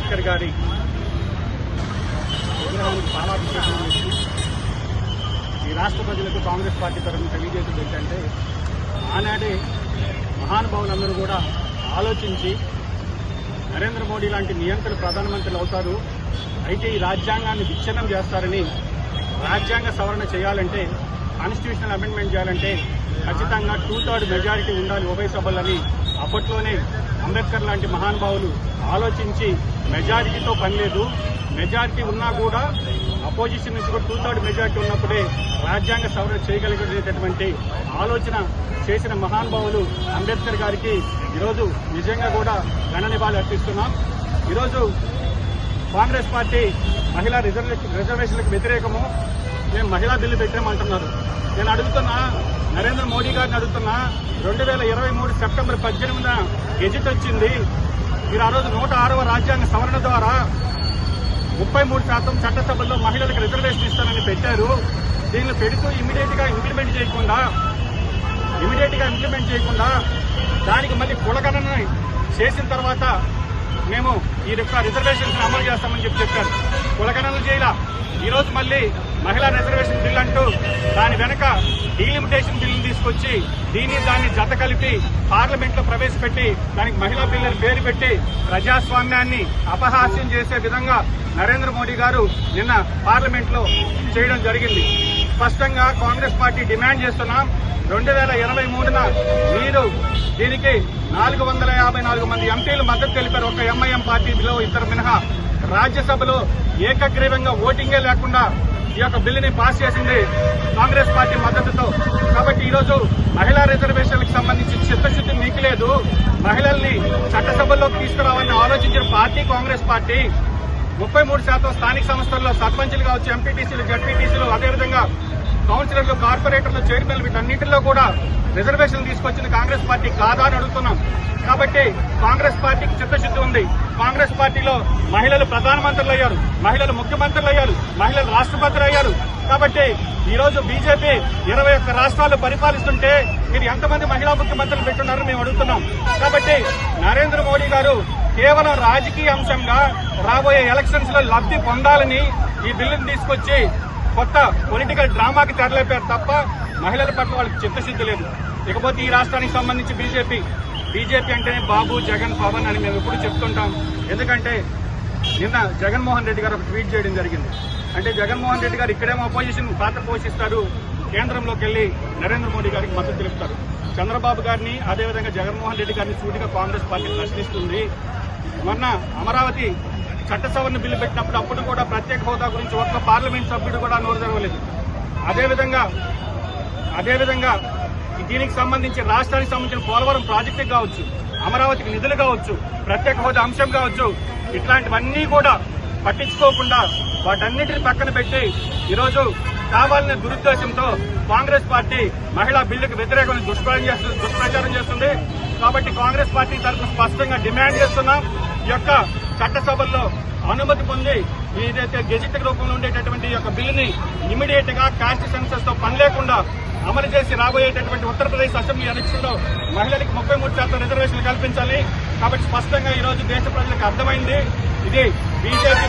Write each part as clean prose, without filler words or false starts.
అంబేద్కర్ గారి విగ్రహానికి పాలాభిషేకం చేసి ఈ రాష్ట్ర ప్రజలకు కాంగ్రెస్ పార్టీ తరఫున తెలియజేసేది ఏంటంటే ఆనాడే మహానుభావులందరూ కూడా ఆలోచించి నరేంద్ర మోడీ లాంటి నియంత్రణ ప్రధానమంత్రులు అవుతారు, అయితే ఈ రాజ్యాంగాన్ని విచ్ఛిన్నం చేస్తారని, రాజ్యాంగ సవరణ చేయాలంటే కాన్స్టిట్యూషనల్ అమెండ్మెంట్ చేయాలంటే ఖచ్చితంగా 2/3 మెజారిటీ ఉండాలి ఉభయ సభలని అప్పట్లోనే అంబేద్కర్ లాంటి మహానుభావులు ఆలోచించి మెజారిటీతో పని లేదు, మెజారిటీ ఉన్నా కూడా అపోజిషన్ నుంచి కూడా 2/3 మెజారిటీ ఉన్నప్పుడే రాజ్యాంగ సవరణ చేయగలిగేటటువంటి ఆలోచన చేసిన మహానుభావులు అంబేద్కర్ గారికి ఈరోజు నిజంగా కూడా ఘన నివాళులు అర్పిస్తున్నాం. ఈరోజు కాంగ్రెస్ పార్టీ మహిళా రిజర్వేషన్లకు వ్యతిరేకము, మేము మహిళా బిల్లు పెట్టామంటున్నారు. నేను అడుగుతున్నా, నరేంద్ర మోడీ గారిని అడుగుతున్నా, 2023 సెప్టెంబర్ 18న గెజిట్ వచ్చింది. మీరు ఆ రోజు 106వ రాజ్యాంగ సవరణ ద్వారా 33% చట్టసభల్లో మహిళలకు రిజర్వేషన్ ఇస్తానని పెట్టారు. దీన్ని పెడుతూ ఇమీడియట్ గా ఇంప్లిమెంట్ చేయకుండా దానికి మళ్ళీ కులగణన చేసిన తర్వాత మేము ఈ యొక్క రిజర్వేషన్స్ అమలు చేస్తామని చెప్పారు. కులగణనలు చేయాల. ఈ రోజు మళ్ళీ మహిళా రిజర్వేషన్ బిల్ అంటూ దాని వెనక డీలిమిటేషన్ బిల్లు తీసుకొచ్చి దాన్ని జత కలిపి పార్లమెంట్ లో ప్రవేశపెట్టి దానికి మహిళా బిల్లుని పేరు పెట్టి ప్రజాస్వామ్యాన్ని అపహాస్యం చేసే విధంగా నరేంద్ర మోడీ గారు నిన్న పార్లమెంట్ లో చేయడం జరిగింది. స్పష్టంగా కాంగ్రెస్ పార్టీ డిమాండ్ చేస్తున్నాం, 2023న మీరు దీనికి 454 మంది ఎంపీలు మద్దతు తెలిపారు. ఒక ఎంఐఎం పార్టీలో ఇద్దరు మినహా. రాజ్యసభలో ఏకగ్రీవంగా ఓటింగే లేకుండా ఈ యొక్క బిల్లుని పాస్ చేసింది కాంగ్రెస్ పార్టీ మద్దతుతో. కాబట్టి ఈరోజు మహిళా రిజర్వేషన్లకు సంబంధించి చిత్తశుద్ధి మీకు లేదు. మహిళల్ని చట్టసభల్లోకి తీసుకురావాలని ఆలోచించిన పార్టీ కాంగ్రెస్ పార్టీ. 33% స్థానిక సంస్థల్లో సర్పంచులు కావచ్చు, ఎంపీటీసీలు, జడ్పీటీసీలు, అదేవిధంగా కౌన్సిలర్లు, కార్పొరేటర్లు, చైర్మన్లు వీటన్నింటిలో కూడా రిజర్వేషన్లు తీసుకొచ్చిన కాంగ్రెస్ పార్టీ కాదా అని అడుగుతున్నాం. కాబట్టి కాంగ్రెస్ పార్టీకి చిత్తశుద్ధి ఉంది. కాంగ్రెస్ పార్టీలో మహిళలు ప్రధానమంత్రులు అయ్యారు, మహిళలు ముఖ్యమంత్రులు అయ్యారు, మహిళలు రాష్ట్రపతులు అయ్యారు. కాబట్టి ఈ రోజు బీజేపీ 21 రాష్ట్రాలు పరిపాలిస్తుంటే మీరు ఎంతమంది మహిళా ముఖ్యమంత్రులు పెట్టున్నారని మేము అడుగుతున్నాం. కాబట్టి నరేంద్ర మోడీ గారు కేవలం రాజకీయ అంశంగా రాబోయే ఎలక్షన్స్ లో లబ్ధి పొందాలని ఈ బిల్లును తీసుకొచ్చి కొత్త పొలిటికల్ డ్రామాకి తెరలేపారు తప్ప మహిళల పట్ల వాళ్ళకి చిత్తశుద్ధి లేదు. ఇకపోతే ఈ రాష్ట్రానికి సంబంధించి బీజేపీ అంటేనే బాబు, జగన్, పవన్ అని మేము ఎప్పుడు చెప్తుంటాం. ఎందుకంటే నిన్న జగన్మోహన్ రెడ్డి గారు ఒక ట్వీట్ చేయడం జరిగింది. అంటే జగన్మోహన్ రెడ్డి గారు ఇక్కడేమో అపోజిషన్ పాత్ర పోషిస్తారు, కేంద్రంలోకి వెళ్లి నరేంద్ర మోడీ గారికి మద్దతు తెలుపుతారు. చంద్రబాబు గారిని అదేవిధంగా జగన్మోహన్ రెడ్డి గారిని సూటిగా కాంగ్రెస్ పార్టీ ప్రశ్నిస్తుంది. మొన్న అమరావతి చట్ట సవరణ బిల్లు పెట్టినప్పుడు అప్పుడు కూడా ప్రత్యేక హోదా గురించి ఒక్క పార్లమెంట్ సభ్యుడు కూడా నోరు జరగలేదు. అదేవిధంగా దీనికి సంబంధించి రాష్ట్రానికి సంబంధించిన పోలవరం ప్రాజెక్టు కావచ్చు, అమరావతికి నిధులు కావచ్చు, ప్రత్యేక హోదా అంశం కావచ్చు, ఇట్లాంటివన్నీ కూడా పట్టించుకోకుండా వాటన్నిటిని పక్కన పెట్టి ఈరోజు కావాలనే దురుద్దేశంతో కాంగ్రెస్ పార్టీ మహిళా బిల్లుకు వ్యతిరేకంగా దుష్ప్రచారం చేస్తుంది. కాబట్టి కాంగ్రెస్ పార్టీ తరఫున స్పష్టంగా డిమాండ్ చేస్తున్నాం, ఈ యొక్క చట్టసభల్లో అనుమతి పొంది ఏదైతే గెజిట్ రూపంలో ఉండేటటువంటి ఈ యొక్క బిల్లుని ఇమీడియట్ గా కాస్ట్ సెన్సస్ తో పని లేకుండా అమలు చేసి రాబోయేటటువంటి ఉత్తరప్రదేశ్ అసెంబ్లీ ఎలక్షన్లో మహిళలకు 33% రిజర్వేషన్లు కల్పించాలి. కాబట్టి స్పష్టంగా ఈ రోజు దేశ ప్రజలకు అర్థమైంది, ఇది బీజేపీ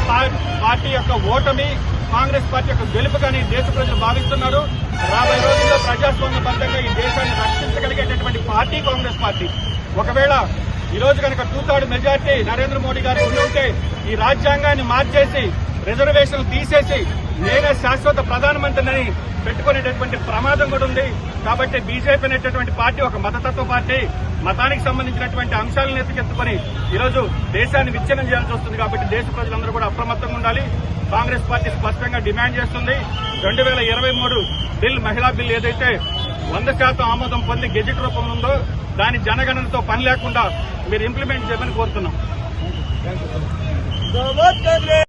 పార్టీ యొక్క ఓటమి, కాంగ్రెస్ పార్టీ యొక్క గెలుపు కానీ దేశ ప్రజలు భావిస్తున్నారు. రాబోయే రోజుల్లో ప్రజాస్వామ్యబద్ధంగా ఈ దేశాన్ని రక్షించగలిగేటటువంటి పార్టీ కాంగ్రెస్ పార్టీ. ఒకవేళ ఈ రోజు కనుక 2/3 మెజార్టీ నరేంద్ర మోడీ గారు ఉంటే ఈ రాజ్యాంగాన్ని మార్చేసి రిజర్వేషన్లు తీసేసి నేనే శాశ్వత ప్రధానమంత్రిని పెట్టుకునేటటువంటి ప్రమాదం కూడా ఉంది. కాబట్టి బీజేపీ అనేటటువంటి పార్టీ ఒక మతతత్వ పార్టీ, మతానికి సంబంధించినటువంటి అంశాలను ఎత్తుకెత్తుకుని ఈరోజు దేశాన్ని విచ్ఛిన్నం చేయాల్సి వస్తుంది. కాబట్టి దేశ ప్రజలందరూ కూడా అప్రమత్తంగా ఉండాలి. కాంగ్రెస్ పార్టీ స్పష్టంగా డిమాండ్ చేస్తుంది, 2023 బిల్, మహిళా బిల్ ఏదైతే 100% ఆమోదం పొంది గెజిట్ రూపంలో ఉందో దాని జనగణనతో పని లేకుండా మీరు ఇంప్లిమెంట్ చేయమని కోరుతున్నాం.